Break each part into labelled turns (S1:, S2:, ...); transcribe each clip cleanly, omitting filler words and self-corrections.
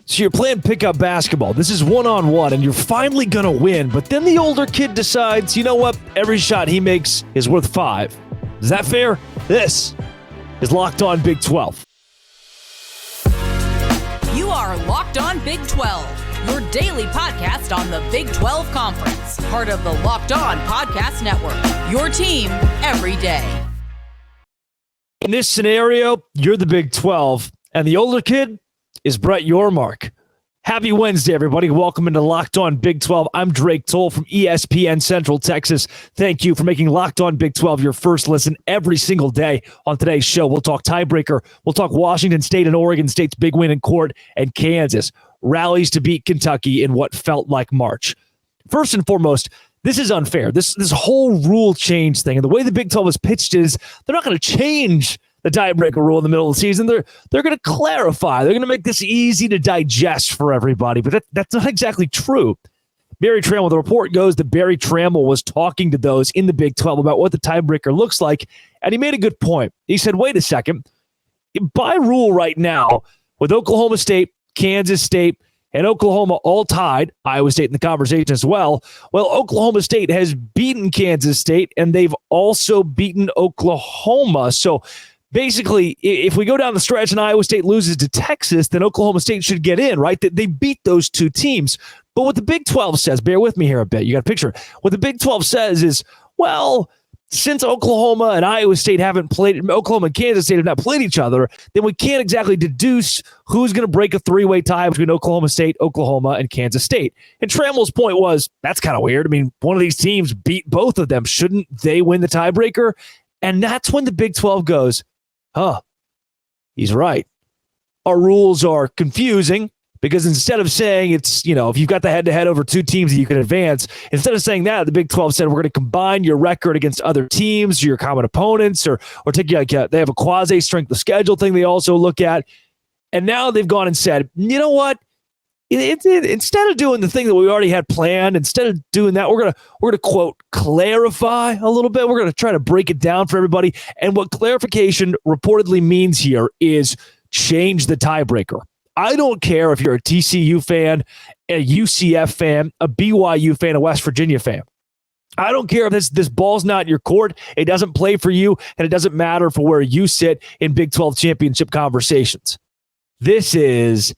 S1: So you're playing pickup basketball. This is one-on-one, and you're finally going to win. But then the older kid decides, you know what? Every shot he makes is worth 5. Is that fair? This is Locked On Big 12.
S2: You are Locked On Big 12, your daily podcast on the Big 12 Conference. Part of the Locked On Podcast Network, your team every day.
S1: In this scenario, you're the Big 12, and the older kid is Brett Yormark. Happy Wednesday, everybody. Welcome into Locked On Big 12. I'm Drake Toll from ESPN Central Texas. Thank you for making Locked On Big 12 your first listen every single day. On today's show, we'll talk tiebreaker. We'll talk Washington State and Oregon State's big win in court, and Kansas rallies to beat Kentucky in what felt like March. First and foremost, this is unfair. This whole rule change thing, and the way the Big 12 has pitched is they're not going to change the tiebreaker rule in the middle of the season. They're going to clarify. They're going to make this easy to digest for everybody, but that's not exactly true. Barry Trammell, the report goes that Barry Trammell was talking to those in the Big 12 about what the tiebreaker looks like, and he made a good point. He said, wait a second. By rule right now, with Oklahoma State, Kansas State, and Oklahoma all tied, Iowa State in the conversation as well. Well, Oklahoma State has beaten Kansas State, and they've also beaten Oklahoma. So basically, if we go down the stretch and Iowa State loses to Texas, then Oklahoma State should get in, right? They beat those two teams. But what the Big 12 says, bear with me here a bit, you got a picture. What the Big 12 says is, well, since Oklahoma and Iowa State haven't played, Oklahoma and Kansas State have not played each other, then we can't exactly deduce who's going to break a three-way tie between Oklahoma State, Oklahoma, and Kansas State. And Trammell's point was, that's kind of weird. I mean, one of these teams beat both of them. Shouldn't they win the tiebreaker? And that's when the Big 12 goes, he's right. Our rules are confusing because instead of saying it's, if you've got the head-to-head over two teams that you can advance, instead of saying that, the Big 12 said we're going to combine your record against other teams, your common opponents, or take you they have a quasi-strength of schedule thing they also look at. And now they've gone and said, you know what? Instead of doing the thing that we already had planned, instead of doing that, we're gonna quote clarify a little bit. We're gonna try to break it down for everybody. And what clarification reportedly means here is change the tiebreaker. I don't care if you're a TCU fan, a UCF fan, a BYU fan, a West Virginia fan. I don't care if this ball's not in your court. It doesn't play for you, and it doesn't matter for where you sit in Big 12 championship conversations. This is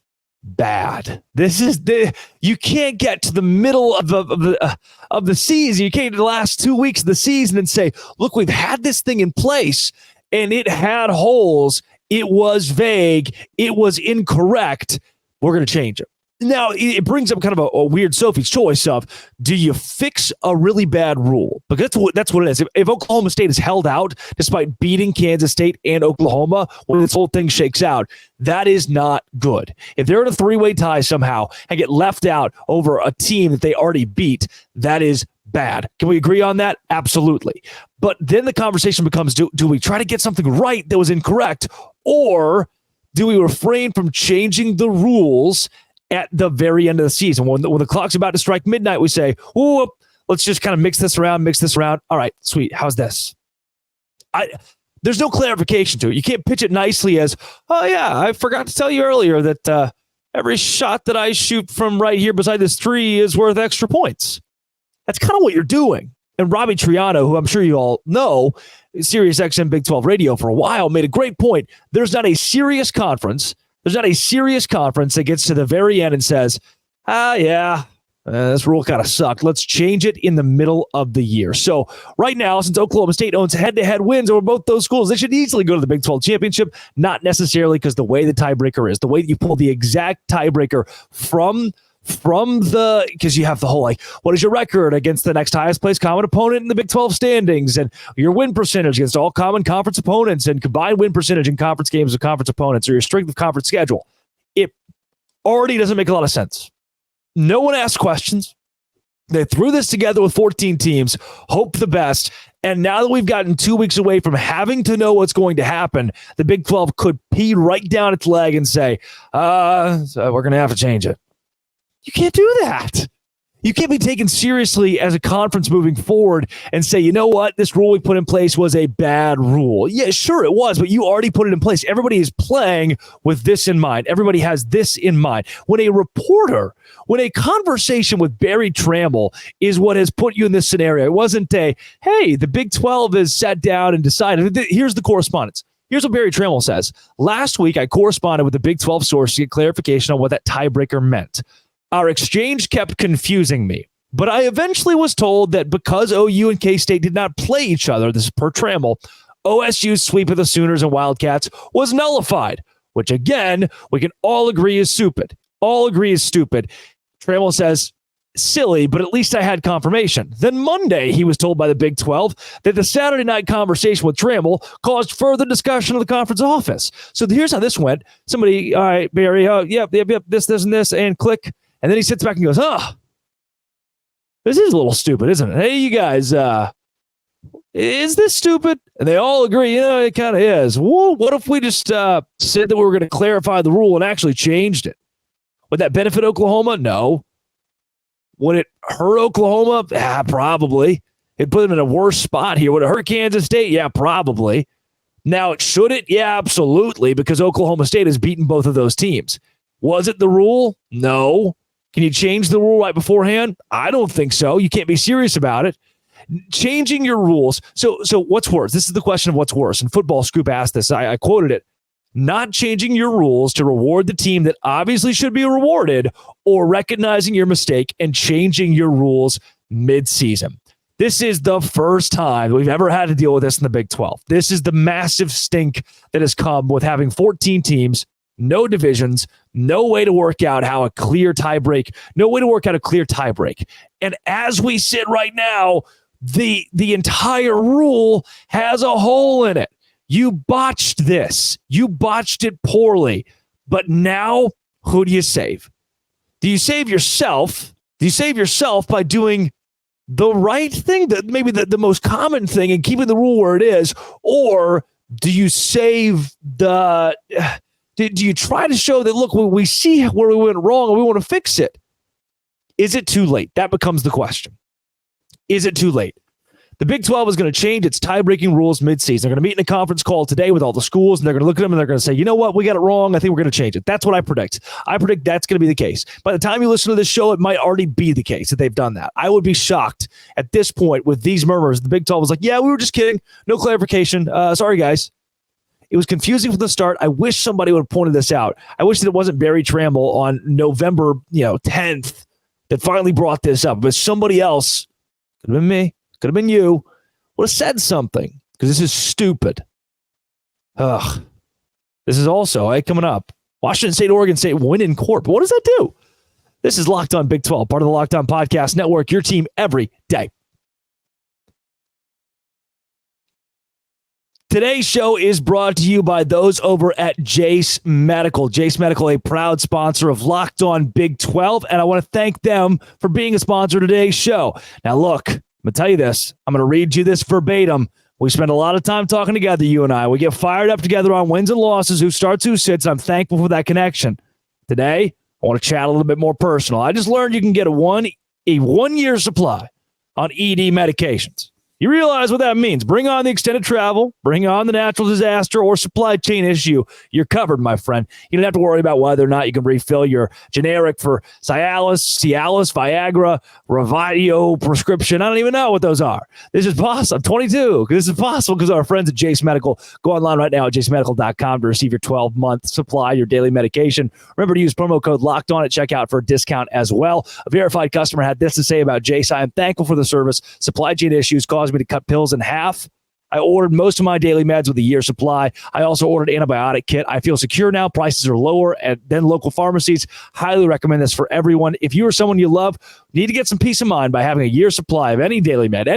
S1: bad. You can't get to the middle of the season. You can't get to the last 2 weeks of the season and say, look, we've had this thing in place and it had holes. It was vague. It was incorrect. We're going to change it. Now, it brings up kind of a weird Sophie's choice of, do you fix a really bad rule? Because that's what it is. If Oklahoma State is held out despite beating Kansas State and Oklahoma, when this whole thing shakes out, that is not good. If they're in a three-way tie somehow and get left out over a team that they already beat, that is bad. Can we agree on that? Absolutely. But then the conversation becomes, do we try to get something right that was incorrect, or do we refrain from changing the rules at the very end of the season? When the clock's about to strike midnight, we say, "Ooh, let's just kind of mix this around. All right, sweet. How's this?" There's no clarification to it. You can't pitch it nicely as, "Oh yeah, I forgot to tell you earlier that every shot that I shoot from right here beside this tree is worth extra points." That's kind of what you're doing. And Robbie Triano, who I'm sure you all know, Sirius XM Big 12 Radio for a while, made a great point. There's not a serious conference that gets to the very end and says, this rule kind of sucked. Let's change it in the middle of the year. So right now, since Oklahoma State owns head-to-head wins over both those schools, they should easily go to the Big 12 championship, not necessarily because the way the tiebreaker is, the way that you pull the exact tiebreaker from because you have the whole, what is your record against the next highest placed common opponent in the Big 12 standings, and your win percentage against all common conference opponents, and combined win percentage in conference games with conference opponents, or your strength of conference schedule. It already doesn't make a lot of sense. No one asked questions. They threw this together with 14 teams, hope the best. And now that we've gotten 2 weeks away from having to know what's going to happen, the Big 12 could pee right down its leg and say, so we're going to have to change it. You can't do that. You can't be taken seriously as a conference moving forward and say, you know what, this rule we put in place was a bad rule. Yeah, sure it was, but you already put it in place. Everybody is playing with this in mind. Everybody has this in mind. When a conversation with Barry Trammell is what has put you in this scenario, it wasn't hey, the Big 12 has sat down and decided. Here's the correspondence. Here's what Barry Trammell says. Last week, I corresponded with the Big 12 source to get clarification on what that tiebreaker meant. Our exchange kept confusing me, but I eventually was told that because OU and K-State did not play each other, this is per Trammell, OSU's sweep of the Sooners and Wildcats was nullified, which again, we can all agree is stupid. Trammell says, silly, but at least I had confirmation. Then Monday, he was told by the Big 12 that the Saturday night conversation with Trammell caused further discussion of the conference office. So here's how this went. Somebody, all right, Barry, yep, this, and this, and click. And then he sits back and goes, this is a little stupid, isn't it? Hey, you guys, is this stupid? And they all agree, yeah, it kind of is. Well, what if we just said that we were going to clarify the rule and actually changed it? Would that benefit Oklahoma? No. Would it hurt Oklahoma? Probably. It'd put them in a worse spot here. Would it hurt Kansas State? Yeah, probably. Now, should it? Yeah, absolutely, because Oklahoma State has beaten both of those teams. Was it the rule? No. Can you change the rule right beforehand? I don't think so. You can't be serious about it. Changing your rules. So what's worse? This is the question of what's worse. And Football Scoop asked this. I quoted it. Not changing your rules to reward the team that obviously should be rewarded, or recognizing your mistake and changing your rules mid-season. This is the first time we've ever had to deal with this in the Big 12. This is the massive stink that has come with having 14 teams, no divisions, no way to work out how a clear tiebreak, And as we sit right now, the entire rule has a hole in it. You botched this. You botched it poorly. But now, who do you save? Do you save yourself? Do you save yourself by doing the right thing, maybe the most common thing, and keeping the rule where it is? Or do you save the... Do you try to show that, look, we see where we went wrong and we want to fix it? Is it too late? That becomes the question. Is it too late? The Big 12 is going to change its tie-breaking rules mid-season. They're going to meet in a conference call today with all the schools, and they're going to look at them and they're going to say, you know what, we got it wrong. I think we're going to change it. That's what I predict. I predict that's going to be the case. By the time you listen to this show, it might already be the case that they've done that. I would be shocked at this point with these murmurs. The Big 12 was like, yeah, we were just kidding. No clarification. Sorry, guys. It was confusing from the start. I wish somebody would have pointed this out. I wish that it wasn't Barry Trammell on November 10th that finally brought this up. But somebody else, could have been me, could have been you, would have said something, because this is stupid. Ugh. This is also coming up. Washington State, Oregon State win in court. But what does that do? This is Locked On Big 12, part of the Locked On Podcast Network, your team every day. Today's show is brought to you by those over at Jace Medical. Jace Medical, a proud sponsor of Locked On Big 12, and I want to thank them for being a sponsor of today's show. Now, look, I'm going to tell you this. I'm going to read you this verbatim. We spend a lot of time talking together, you and I. We get fired up together on wins and losses, who starts, who sits. I'm thankful for that connection. Today, I want to chat a little bit more personal. I just learned you can get a one-year supply on ED medications. You realize what that means. Bring on the extended travel, bring on the natural disaster or supply chain issue. You're covered, my friend. You don't have to worry about whether or not you can refill your generic for Cialis, Viagra, Revidio prescription. I don't even know what those are. This is possible. I'm 22. This is possible because our friends at Jace Medical. Go online right now at jacemedical.com to receive your 12-month supply, your daily medication. Remember to use promo code LOCKEDON at checkout for a discount as well. A verified customer had this to say about Jace. I am thankful for the service. Supply chain issues caused me to cut pills in half. I ordered most of my daily meds with a year supply. I also ordered antibiotic kit. I feel secure now. Prices are lower than local pharmacies. Highly recommend this for everyone. If you or someone you love need to get some peace of mind by having a year supply of any daily med, go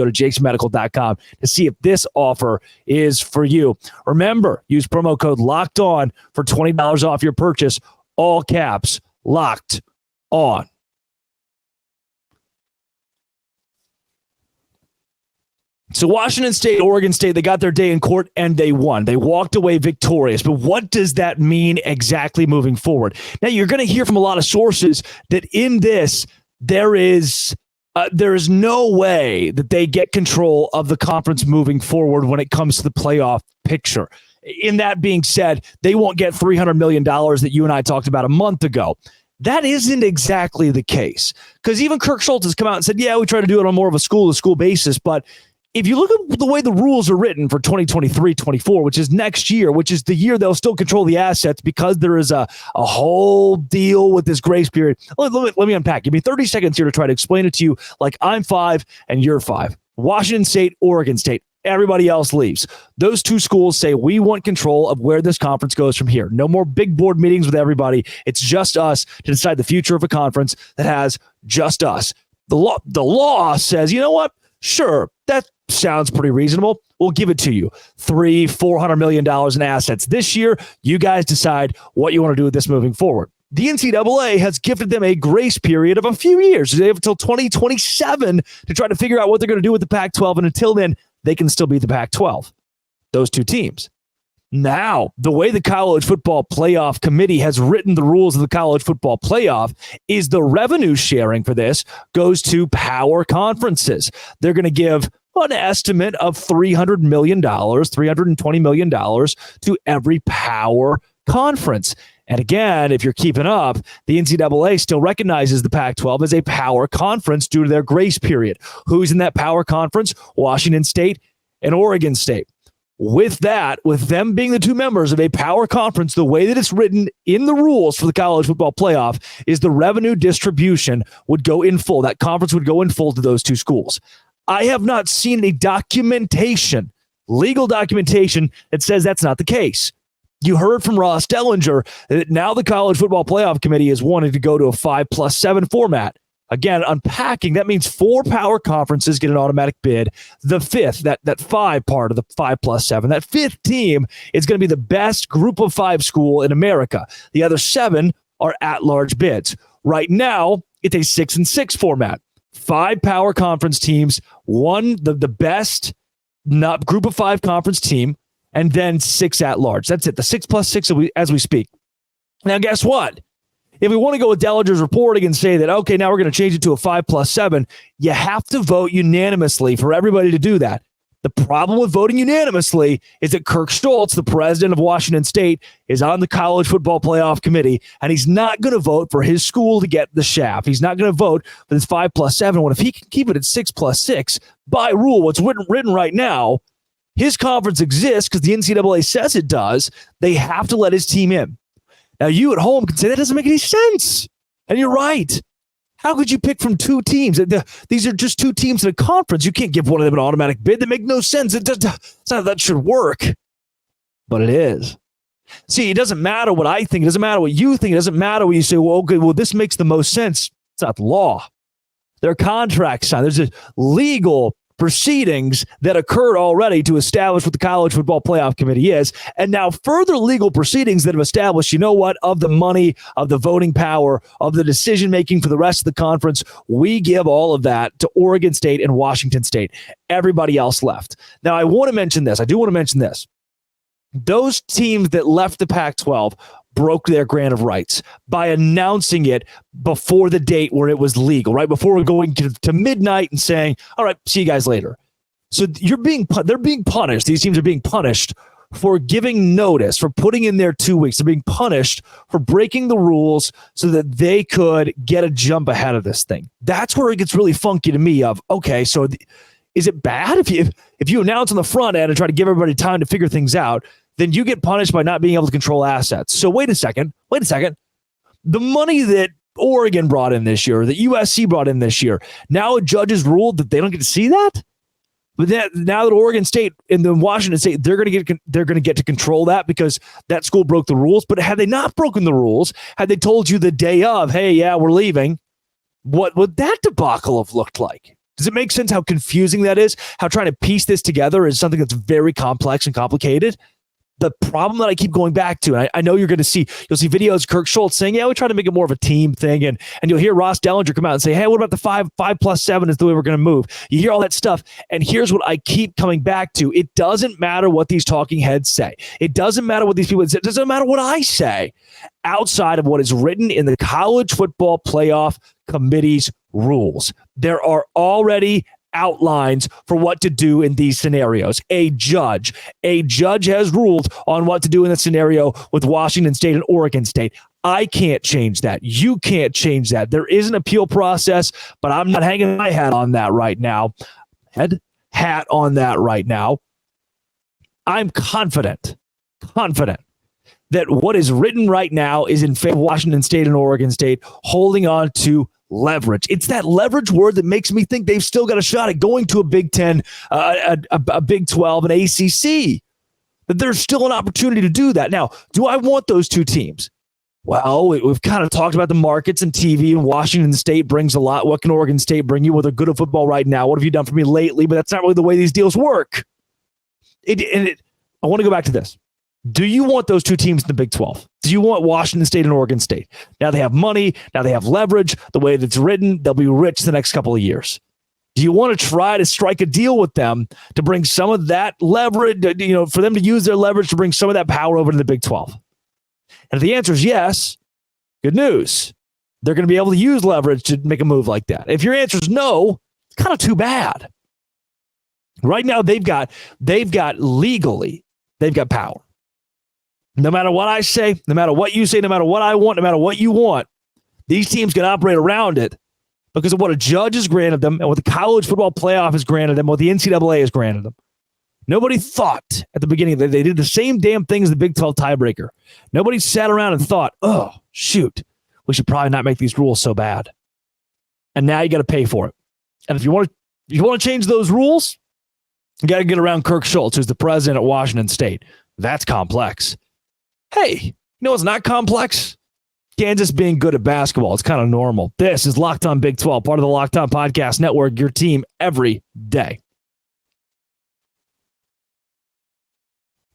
S1: to jacemedical.com to see if this offer is for you. Remember, use promo code LOCKED ON for $20 off your purchase. All caps, Locked On. So Washington State, Oregon State, they got their day in court and they won. They walked away victorious. But what does that mean exactly moving forward? Now, you're going to hear from a lot of sources that in this, there is no way that they get control of the conference moving forward when it comes to the playoff picture. In that being said, they won't get $300 million that you and I talked about a month ago. That isn't exactly the case, because even Kirk Schultz has come out and said, yeah, we try to do it on more of a school-to-school basis. But if you look at the way the rules are written for 2023-24, which is next year, which is the year they'll still control the assets because there is a whole deal with this grace period. Let me unpack. Give me 30 seconds here to try to explain it to you like I'm 5 and you're 5. Washington State, Oregon State. Everybody else leaves. Those two schools say, we want control of where this conference goes from here. No more big board meetings with everybody. It's just us to decide the future of a conference that has just us. The law says, you know what? Sure, that sounds pretty reasonable. We'll give it to you. $400 million in assets this year. You guys decide what you want to do with this moving forward. The NCAA has gifted them a grace period of a few years. They have until 2027 to try to figure out what they're going to do with the Pac-12. And until then, they can still be the Pac-12. Those two teams. Now, the way the College Football Playoff Committee has written the rules of the College Football Playoff is the revenue sharing for this goes to power conferences. They're going to give an estimate of $300 million, $320 million to every power conference. And again, if you're keeping up, the NCAA still recognizes the Pac-12 as a power conference due to their grace period. Who's in that power conference? Washington State and Oregon State. With that, with them being the two members of a power conference, the way that it's written in the rules for the College Football Playoff is the revenue distribution would go in full. That conference would go in full to those two schools. I have not seen any documentation, legal documentation, that says that's not the case. You heard from Ross Dellinger that now the College Football Playoff Committee is wanting to go to a 5+7 format. Again, unpacking, that means 4 power conferences get an automatic bid. The fifth, that 5 part of the 5+7, that fifth team is going to be the best group of 5 school in America. The other 7 are at-large bids. Right now, it's a 6-6 format. 5 power conference teams, the best group of 5 conference team, and then 6 at large. That's it. The 6+6 as we speak. Now, guess what? If we want to go with Dellinger's reporting and say that, okay, now we're going to change it to a 5+7, you have to vote unanimously for everybody to do that. The problem with voting unanimously is that Kirk Schultz, the president of Washington State, is on the College Football Playoff Committee, and he's not going to vote for his school to get the shaft. He's not going to vote for this 5+7. What if he can keep it at 6+6 by rule? What's written right now, his conference exists because the NCAA says it does. They have to let his team in. Now, you at home can say that doesn't make any sense. And you're right. How could you pick from 2 teams? These are just 2 teams in a conference. You can't give one of them an automatic bid. That makes no sense. It's not how that should work. But it is. See, it doesn't matter what I think. It doesn't matter what you think. It doesn't matter what you say, well, okay, well, this makes the most sense. It's not the law. There are contracts signed. There's a legal proceedings that occurred already to establish what the College Football Playoff Committee is. And now further legal proceedings that have established, you know what, of the money, of the voting power, of the decision-making for the rest of the conference, we give all of that to Oregon State and Washington State. Everybody else left. Now, I want to mention this. I do want to mention this. Those teams that left the Pac-12 broke their grant of rights by announcing it before the date where it was legal, right? Before we're going to midnight and saying, all right, see you guys later. So they're being punished. These teams are being punished for giving notice, for putting in their 2 weeks. They're being punished for breaking the rules so that they could get a jump ahead of this thing. That's where it gets really funky to me of, okay, so is it bad if you announce on the front end and try to give everybody time to figure things out, then you get punished by not being able to control assets. So wait a second. The money that Oregon brought in this year, that USC brought in this year, now a judge has ruled that they don't get to see that? But now that Oregon State and then Washington State, they're going to get to control that because that school broke the rules. But had they not broken the rules, had they told you the day of, hey, yeah, we're leaving, what would that debacle have looked like? Does it make sense how confusing that is? How trying to piece this together is something that's very complex and complicated? The problem that I keep going back to, and I know you'll see videos of Kirk Schultz saying, yeah, we try to make it more of a team thing. And you'll hear Ross Dellinger come out and say, hey, what about the 5+7 is the way we're going to move? You hear all that stuff. And here's what I keep coming back to. It doesn't matter what these talking heads say. It doesn't matter what these people say. It doesn't matter what I say outside of what is written in the College Football Playoff Committee's rules. There are already outlines for what to do in these scenarios. A judge has ruled on what to do in the scenario with Washington State and Oregon State. I can't change that. You can't change that. There is an appeal process, but I'm not hanging my hat on that right now. Hat on that right now. I'm confident that what is written right now is in favor of Washington State and Oregon State holding on to leverage. It's that leverage word that makes me think they've still got a shot at going to a Big Ten, a Big 12, an ACC. That there's still an opportunity to do that. Now, do I want those two teams? Well, we've kind of talked about the markets and TV, and Washington State brings a lot. What can Oregon State bring you? Well, they're good at football right now. What have you done for me lately? But that's not really the way these deals work. I want to go back to this. Do you want those two teams in the Big 12? Do you want Washington State and Oregon State? Now they have money. Now they have leverage. The way that's written, they'll be rich the next couple of years. Do you want to try to strike a deal with them to bring some of that leverage, for them to use their leverage to bring some of that power over to the Big 12? And if the answer is yes, good news. They're going to be able to use leverage to make a move like that. If your answer is no, it's kind of too bad. Right now, they've got power. No matter what I say, no matter what you say, no matter what I want, no matter what you want, these teams can operate around it because of what a judge has granted them and what the college football playoff has granted them, what the NCAA has granted them. Nobody thought at the beginning that they did the same damn thing as the Big 12 tiebreaker. Nobody sat around and thought, oh, shoot, we should probably not make these rules so bad. And now you got to pay for it. And if you want to change those rules, you got to get around Kirk Schultz, who's the president at Washington State. That's complex. Hey, you know what's not complex? Kansas being good at basketball. It's kind of normal. This is Locked On Big 12, part of the Locked On Podcast Network, your team every day.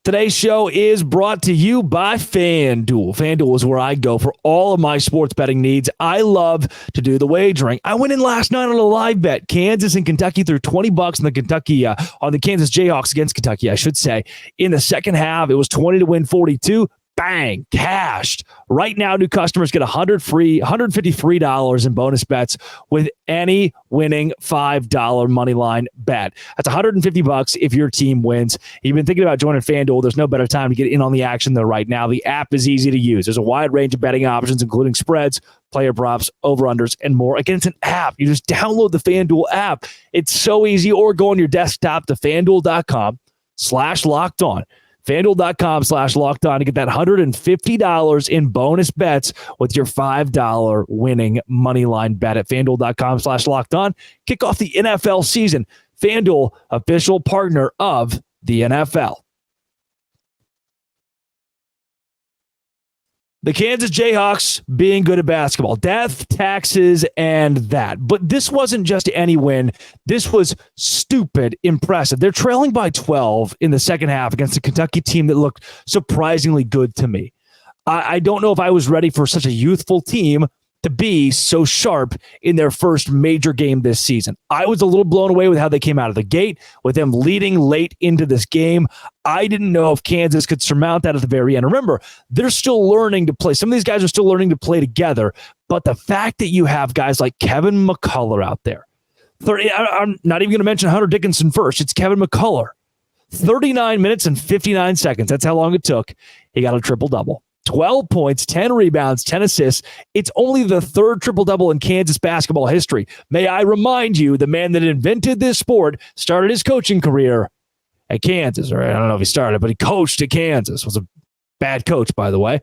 S1: Today's show is brought to you by FanDuel. FanDuel is where I go for all of my sports betting needs. I love to do the wagering. I went in last night on a live bet. Kansas and Kentucky threw $20 on the Kansas Jayhawks against Kentucky, I should say. In the second half, it was 20 to win 42. Bang, cashed. Right now, new customers get $150 free in bonus bets with any winning $5 money line bet. That's $150 if your team wins. If you've been thinking about joining FanDuel, there's no better time to get in on the action than right now. The app is easy to use. There's a wide range of betting options, including spreads, player props, over-unders, and more. Again, it's an app. You just download the FanDuel app. It's so easy. Or go on your desktop to FanDuel.com/lockedon. FanDuel.com/lockedon to get that $150 in bonus bets with your $5 winning moneyline bet at FanDuel.com/lockedon. Kick off the NFL season. FanDuel, official partner of the NFL. The Kansas Jayhawks being good at basketball. Death, taxes, and that. But this wasn't just any win. This was stupid impressive. They're trailing by 12 in the second half against a Kentucky team that looked surprisingly good to me. I don't know if I was ready for such a youthful team to be so sharp in their first major game this season. I was a little blown away with how they came out of the gate, with them leading late into this game. I didn't know if Kansas could surmount that at the very end. Remember, they're still learning to play. Some of these guys are still learning to play together, but the fact that you have guys like Kevin McCullough out there, I'm not even going to mention Hunter Dickinson first. It's Kevin McCullough. 39 minutes and 59 seconds. That's how long it took. He got a triple-double. 12 points, 10 rebounds, 10 assists. It's only the third triple-double in Kansas basketball history. May I remind you, the man that invented this sport started his coaching career at Kansas. Or I don't know if he started, but he coached at Kansas. Was a bad coach, by the way.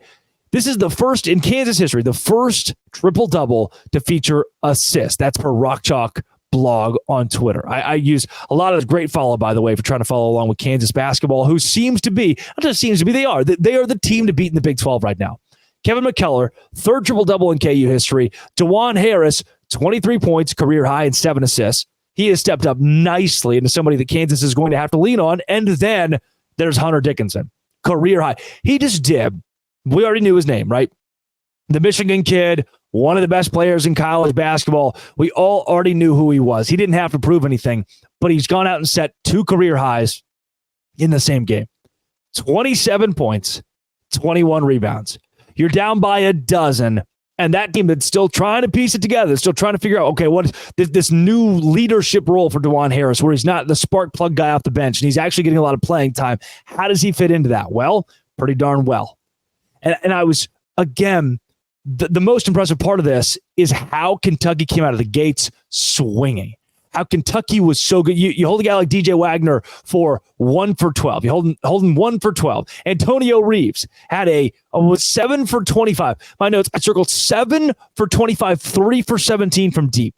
S1: This is the first in Kansas history, the first triple-double to feature assist. That's per Rock Chalk blog on Twitter. I use a lot of great follow, by the way, for trying to follow along with Kansas basketball, who seems to be, not just seems to be, they are the team to beat in the Big 12 right now. Kevin McCullough, third triple-double in KU history. DeJuan Harris, 23 points, career high, and 7 assists. He has stepped up nicely into somebody that Kansas is going to have to lean on. And then there's Hunter Dickinson, career high. He just did. We already knew his name, right? The Michigan kid, one of the best players in college basketball. We all already knew who he was. He didn't have to prove anything, but he's gone out and set 2 career highs in the same game. 27 points, 21 rebounds. You're down by a dozen, And that team that's still trying to piece it together, still trying to figure out, okay, what is this new leadership role for DeJuan Harris, where he's not the spark plug guy off the bench and he's actually getting a lot of playing time. How does he fit into that? Well, pretty darn well. And I was, again, the most impressive part of this is how Kentucky came out of the gates swinging. How Kentucky was so good. You hold a guy like DJ Wagner for 1 for 12. You hold him 1 for 12. Antonio Reeves had was 7 for 25. My notes, I circled 7 for 25, 3 for 17 from deep.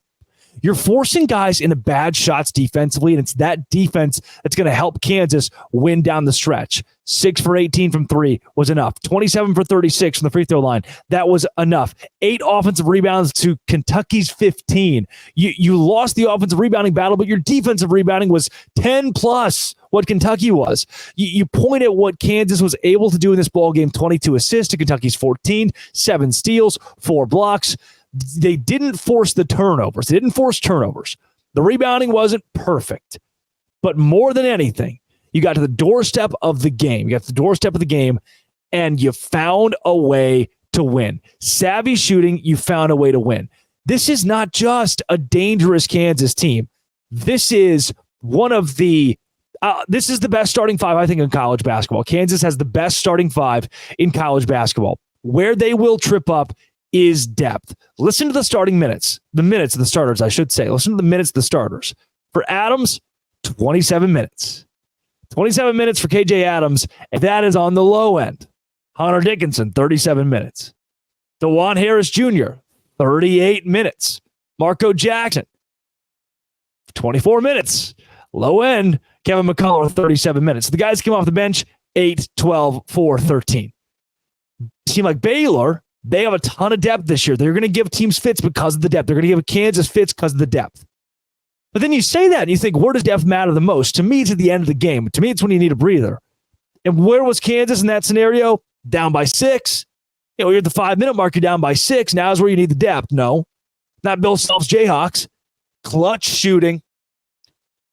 S1: You're forcing guys into bad shots defensively, and it's that defense that's going to help Kansas win down the stretch. 6 for 18 from 3 was enough. 27 for 36 from the free throw line. That was enough. 8 offensive rebounds to Kentucky's 15. You lost the offensive rebounding battle, but your defensive rebounding was 10 plus what Kentucky was. You point at what Kansas was able to do in this ballgame: 22 assists to Kentucky's 14, 7 steals, 4 blocks. They didn't force the turnovers. They didn't force turnovers. The rebounding wasn't perfect. But more than anything, you got to the doorstep of the game. And you found a way to win. Savvy shooting, you found a way to win. This is not just a dangerous Kansas team. This is one of the this is the best starting 5, I think, in college basketball. Kansas has the best starting 5 in college basketball. Where they will trip up is depth. Listen to the starting minutes. The minutes of the starters, I should say. Listen to the minutes of the starters. For Adams, 27 minutes. 27 minutes for KJ Adams, and that is on the low end. Hunter Dickinson, 37 minutes. DeJuan Harris Jr., 38 minutes. Marco Jackson, 24 minutes. Low end, Kevin McCullough, 37 minutes. The guys came off the bench, 8, 12, 4, 13. Team like Baylor, they have a ton of depth this year. They're going to give teams fits because of the depth. They're going to give Kansas fits because of the depth. But then you say that and you think, where does depth matter the most? To me, it's at the end of the game. To me, it's when you need a breather. And where was Kansas in that scenario? Down by 6. You're at the 5-minute mark, you're down by 6. Now is where you need the depth. No, not Bill Self's Jayhawks. Clutch shooting.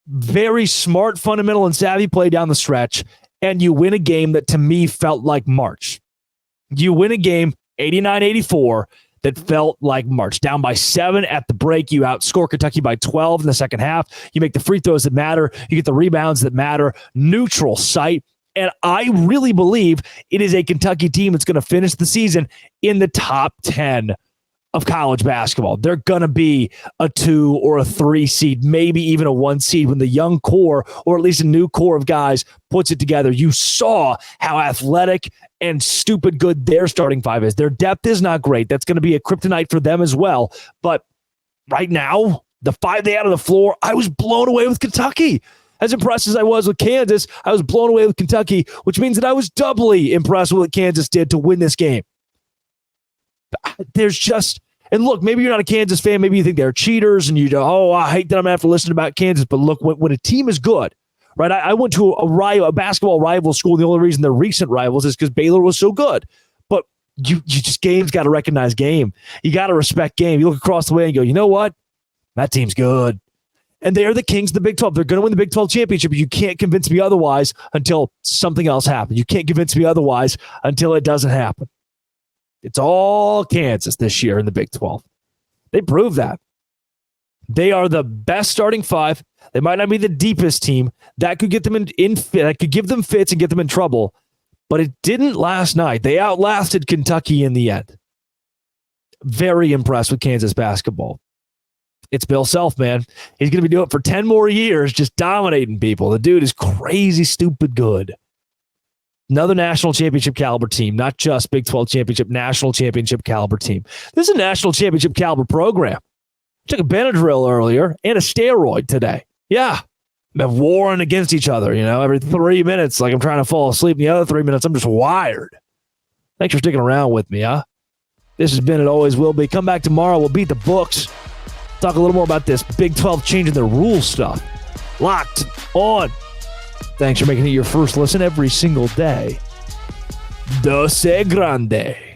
S1: Very smart, fundamental, and savvy play down the stretch. And you win a game that, to me, felt like March. You win a game 89-84 that felt like March. Down by 7 at the break. You outscore Kentucky by 12 in the second half. You make the free throws that matter. You get the rebounds that matter. Neutral site. And I really believe it is a Kentucky team that's going to finish the season in the top 10 of college basketball. They're going to be a 2 or a 3 seed, maybe even a 1 seed when the young core, or at least a new core of guys, puts it together. You saw how athletic and stupid good their starting 5 is. Their depth is not great. That's going to be a kryptonite for them as well. But right now, the 5 they had on the floor, I was blown away with Kentucky. As impressed as I was with Kansas, I was blown away with Kentucky, which means that I was doubly impressed with what Kansas did to win this game. There's just, and look, maybe you're not a Kansas fan. Maybe you think they're cheaters and you go, I hate that I'm going to have to listen about Kansas. But look, when a team is good, right? I went to a basketball rival school. And the only reason they're recent rivals is because Baylor was so good. But you just, game's got to recognize game. You got to respect game. You look across the way and go, you know what? That team's good. And they are the kings of the Big 12. They're going to win the Big 12 championship, but you can't convince me otherwise until something else happens. You can't convince me otherwise until it doesn't happen. It's all Kansas this year in the Big 12. They prove that. They are the best starting 5. They might not be the deepest team. That could get them in fit. That could give them fits and get them in trouble. But it didn't last night. They outlasted Kentucky in the end. Very impressed with Kansas basketball. It's Bill Self, man. He's going to be doing it for 10 more years, just dominating people. The dude is crazy, stupid good. Another national championship caliber team, not just Big 12 championship, national championship caliber team. This is a national championship caliber program. Took a Benadryl earlier and a steroid today. Yeah. They're warring against each other, every 3 minutes, like I'm trying to fall asleep. In the other 3 minutes, I'm just wired. Thanks for sticking around with me, huh? This has been It Always Will Be. Come back tomorrow. We'll beat the books. Talk a little more about this Big 12 changing their rule stuff. Locked on. Thanks for making it your first listen every single day. Dose Grande.